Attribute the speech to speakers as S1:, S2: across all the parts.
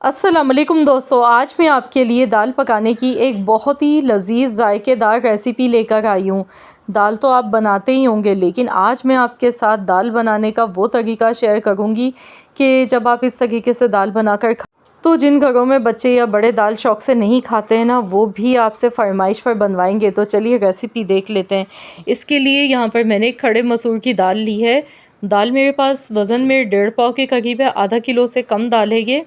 S1: अस्सलाम वालेकुम दोस्तों, आज मैं आपके लिए दाल पकाने की एक बहुत ही लज़ीज़ ज़ायकेदार रेसिपी लेकर आई हूँ। दाल तो आप बनाते ही होंगे, लेकिन आज मैं आपके साथ दाल बनाने का वो तरीका शेयर करूँगी कि जब आप इस तरीके से दाल बनाकर तो जिन घरों में बच्चे या बड़े दाल शौक़ से नहीं खाते हैं ना, वो भी आपसे फ़रमाइश पर बनवाएंगे। तो चलिए रेसिपी देख लेते हैं। इसके लिए यहाँ पर मैंने खड़े मसूर की दाल ली है। दाल मेरे पास वज़न में 1.5 पाव के करीब है, आधा किलो से कम दाल है ये।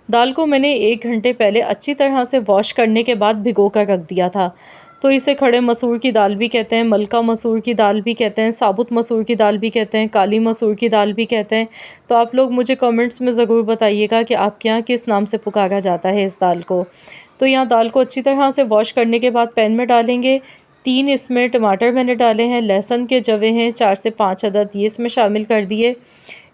S1: दाल को मैंने 1 घंटे पहले अच्छी तरह से वॉश करने के बाद भिगो कर रख दिया था। तो इसे खड़े मसूर की दाल भी कहते हैं, मलका मसूर की दाल भी कहते हैं, साबुत मसूर की दाल भी कहते हैं, काली मसूर की दाल भी कहते हैं। तो आप लोग मुझे कमेंट्स में ज़रूर बताइएगा कि आपके यहाँ किस नाम से पुकारा जाता है इस दाल को। तो यहाँ दाल को अच्छी तरह से वॉश करने के बाद पैन में डालेंगे। 3 इसमें टमाटर मैंने डाले हैं, लहसुन के जवे हैं 4 से 5 अदद, ये इसमें शामिल कर दिए।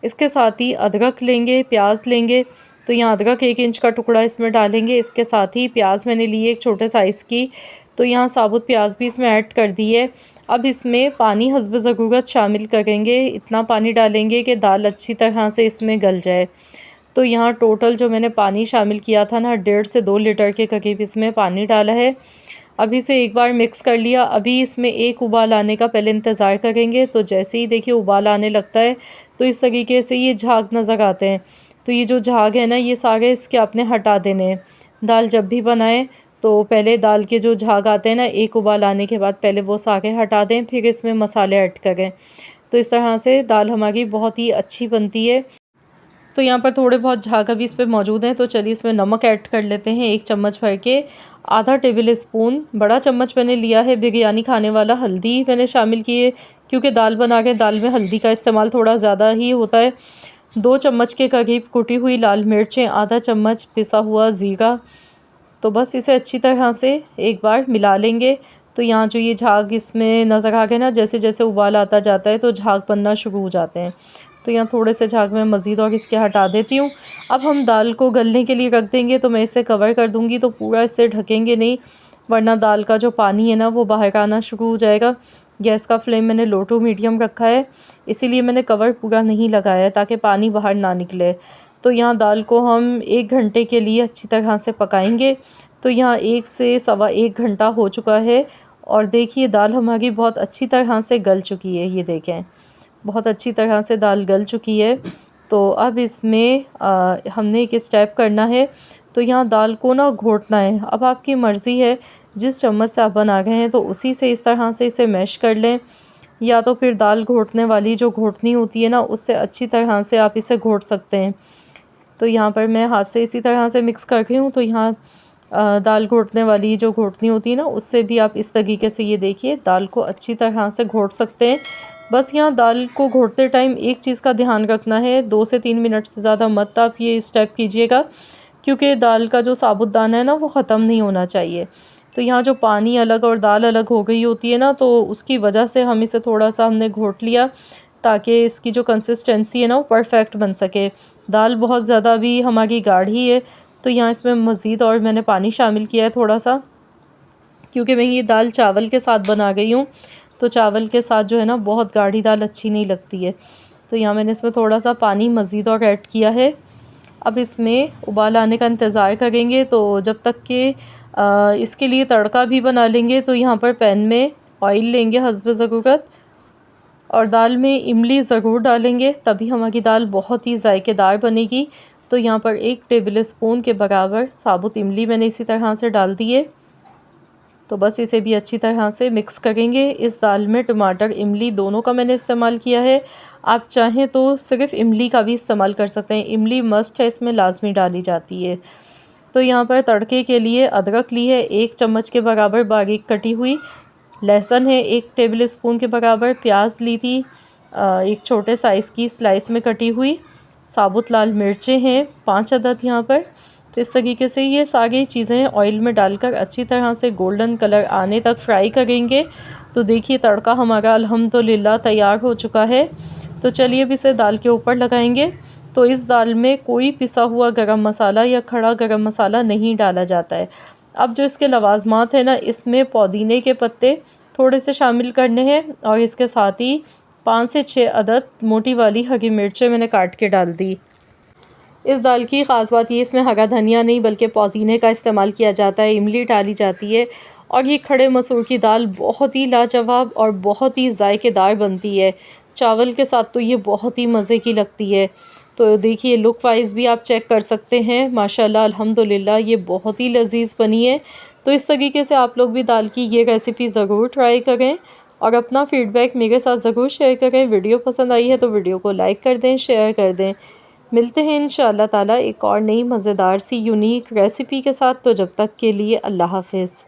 S1: इसके साथ ही अदरक लेंगे, प्याज लेंगे। तो यहाँ अदरक 1 इंच का टुकड़ा इसमें डालेंगे। इसके साथ ही प्याज मैंने ली है एक छोटे साइज़ की, तो यहाँ साबुत प्याज भी इसमें ऐड कर दी है। अब इसमें पानी हस्ब ज़रूरत शामिल करेंगे, इतना पानी डालेंगे कि दाल अच्छी तरह से इसमें गल जाए। तो यहाँ टोटल जो मैंने पानी शामिल किया था ना, 1.5 से 2 लीटर के करीब इसमें पानी डाला है। अभी इसे एक बार मिक्स कर लिया। अभी इसमें एक उबाल आने का पहले इंतज़ार करेंगे। तो जैसे ही देखिए उबाल आने लगता है, तो इस तरीके से ये झाग नज़र आते हैं। तो ये जो झाग है ना, ये सारे इसके आपने हटा देने हैं। दाल जब भी बनाएं तो पहले दाल के जो झाग आते हैं ना, एक उबाल आने के बाद पहले वो सारे हटा दें, फिर इसमें मसाले ऐड करें। तो इस तरह से दाल हमारी बहुत ही अच्छी बनती है। तो यहाँ पर थोड़े बहुत झाग अभी इस पे मौजूद हैं, तो चलिए इसमें नमक ऐड कर लेते हैं 1 चम्मच भर के। आधा टेबल स्पून बड़ा चम्मच मैंने लिया है बिरयानी खाने वाला हल्दी मैंने शामिल की है, क्योंकि दाल बना के दाल में हल्दी का इस्तेमाल थोड़ा ज़्यादा ही होता है। 2 चम्मच के करीब कुटी हुई लाल मिर्चें, आधा चम्मच पिसा हुआ ज़ीरा। तो बस इसे अच्छी तरह से एक बार मिला लेंगे। तो यहाँ जो ये झाग इसमें नज़र आ गए ना, जैसे जैसे उबाल आता जाता है तो झाग बनना शुरू हो जाते हैं। तो यहाँ थोड़े से झाग मैं मज़ीद और इसके हटा देती हूँ। अब हम दाल को गलने के लिए रख देंगे। तो मैं इसे कवर कर दूँगी, तो पूरा इसे ढकेंगे नहीं, वरना दाल का जो पानी है ना वो बाहर आना शुरू हो जाएगा। गैस का फ्लेम मैंने लो टू मीडियम रखा है, इसीलिए मैंने कवर पूरा नहीं लगाया है ताकि पानी बाहर ना निकले। तो यहाँ दाल को हम 1 घंटे के लिए अच्छी तरह से पकाएंगे। तो यहाँ 1 से सवा 1 घंटा हो चुका है और देखिए दाल हमारी बहुत अच्छी तरह से गल चुकी है। ये देखें, बहुत अच्छी तरह से दाल गल चुकी है। तो अब इसमें हमने एक स्टेप करना है। तो यहाँ दाल को ना घोटना है। अब आपकी मर्ज़ी है, जिस चम्मच से आप बना रहे हैं तो उसी से इस तरह से इसे मैश कर लें, या तो फिर दाल घोटने वाली जो घोटनी होती है ना, उससे अच्छी तरह से आप इसे घोट सकते हैं। तो यहाँ पर मैं हाथ से इसी तरह से मिक्स कर रही हूँ। तो यहाँ दाल घोटने वाली जो घोटनी होती है ना, उससे भी आप इस तरीके से ये देखिए दाल को अच्छी तरह से घोट सकते हैं। बस यहाँ दाल को घोटते टाइम एक चीज़ का ध्यान रखना है, 2 से 3 मिनट से ज़्यादा मत आप ये स्टेप कीजिएगा, क्योंकि दाल का जो साबुत दाना है ना वो ख़त्म नहीं होना चाहिए। तो यहाँ जो पानी अलग और दाल अलग हो गई होती है ना, तो उसकी वजह से हम इसे थोड़ा-सा हमने घोट लिया, ताकि इसकी जो कंसिस्टेंसी है ना वो परफ़ेक्ट बन सके। दाल बहुत ज़्यादा अभी हमारी गाढ़ी है, तो यहाँ इसमें मज़ीद और मैंने पानी शामिल किया है थोड़ा-सा, क्योंकि मैं ये दाल चावल के साथ बना गई हूँ। तो चावल के साथ जो है ना बहुत गाढ़ी दाल अच्छी नहीं लगती है। तो यहाँ मैंने इसमें थोड़ा-सा पानी मज़ीद और ऐड किया है। अब इसमें उबाल आने का इंतज़ार करेंगे। तो जब तक कि इसके लिए तड़का भी बना लेंगे। तो यहाँ पर पैन में ऑयल लेंगे हस्ब ज़रूरत, और दाल में इमली ज़रूर डालेंगे, तभी हमारी दाल बहुत ही ज़ायकेदार बनेगी। तो यहाँ पर 1 टेबल स्पून के बराबर साबुत इमली मैंने इसी तरह से डाल दी है। तो बस इसे भी अच्छी तरह से मिक्स करेंगे। इस दाल में टमाटर इमली दोनों का मैंने इस्तेमाल किया है। आप चाहें तो सिर्फ़ इमली का भी इस्तेमाल कर सकते हैं, इमली मस्ट है, इसमें लाजमी डाली जाती है। तो यहाँ पर तड़के के लिए अदरक ली है 1 चम्मच के बराबर बारीक कटी हुई, लहसुन है 1 टेबल स्पून के बराबर, प्याज ली थी एक छोटे साइज़ की स्लाइस में कटी हुई, साबुत लाल मिर्चें हैं 5 अदद यहाँ पर। तो इस तरीके से ये सारी चीज़ें ऑयल में डालकर अच्छी तरह से गोल्डन कलर आने तक फ्राई करेंगे। तो देखिए तड़का हमारा अल्हम्दुलिल्लाह तैयार हो चुका है। तो चलिए अब इसे दाल के ऊपर लगाएंगे। तो इस दाल में कोई पिसा हुआ गरम मसाला या खड़ा गरम मसाला नहीं डाला जाता है। अब जो इसके लवाज़मात हैं ना, इसमें पुदीने के पत्ते थोड़े से शामिल करने हैं, और इसके साथ ही 5 से 6 अदद मोटी वाली हरी मिर्चें मैंने काट के डाल दी। इस दाल की ख़ास बात ये इसमें हरा धनिया नहीं बल्कि पुदीने का इस्तेमाल किया जाता है, इमली डाली जाती है और ये खड़े मसूर की दाल बहुत ही लाजवाब और बहुत ही जायकेदार बनती है। चावल के साथ तो ये बहुत ही मज़े की लगती है। तो देखिए लुक वाइज़ भी आप चेक कर सकते हैं, माशाल्लाह अल्हम्दुलिल्लाह ये बहुत ही लज़ीज़ बनी है। तो इस तरीके से आप लोग भी दाल की ये रेसिपी ज़रूर ट्राई करें और अपना फ़ीडबैक मेरे साथ ज़रूर शेयर करें। वीडियो पसंद आई है तो वीडियो को लाइक कर दें, शेयर कर दें। मिलते हैं इंशाअल्लाह ताला एक और नई मज़ेदार सी यूनिक रेसिपी के साथ। तो जब तक के लिए अल्लाह हाफ़िज़।